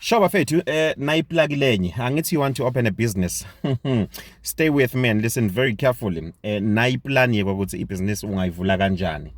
Sure bafethu nayiplug lenye angithi you want to open a business. Stay with me and listen very carefully. Nayiplan yeke ukuthi ibusiness ungayivula kanjani.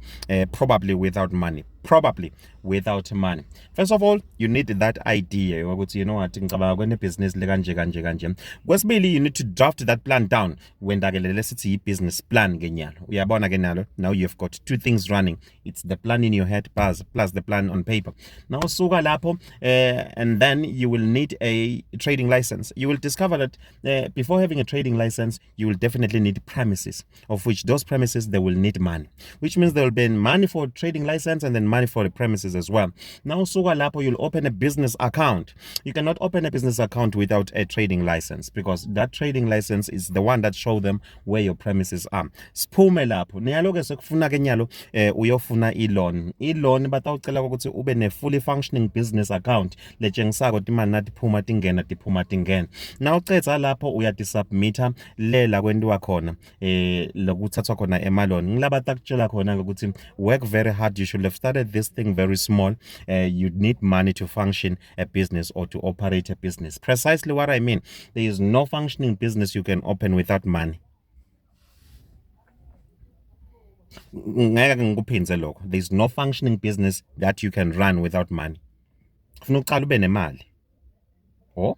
Probably without money. Probably without money. First of all, you need that idea ukuthi you know what ngicabanga kwene business le kanje kanje kanje. Kwesibili you need to draft that plan down wendakelele sithi business plan ngenyalo. Uyabona ke nalo. Now you've got two things running. It's the plan in your head plus the plan on paper. Now suka lapho and then you will need a trading license. You will discover that before having a trading license, you will definitely need premises, of which those premises they will need money, which means there will be money for trading license and then money for the premises as well. Now, suka lapho you'll open a business account. You cannot open a business account without a trading license because that trading license is the one that show them where your premises are. Sphume lapho niyalo ke sekufuna ke nyalo uyofuna i-loan batawucela ukuthi ube ne fully functioning business account letshengisako ukuthi imali nathi phuma tingena now ucetha lapho uyadisubmita lela kwentiwa khona lokuthathwa khona emaloni ngilaba takutshela khona ukuthi work very hard. You should have started this thing very small. You need money to function a business or to operate a business. Precisely what I mean. There is no functioning business you can open without money. There is no functioning business that you can run without money. Kufuneka uqale ube nemali. Oh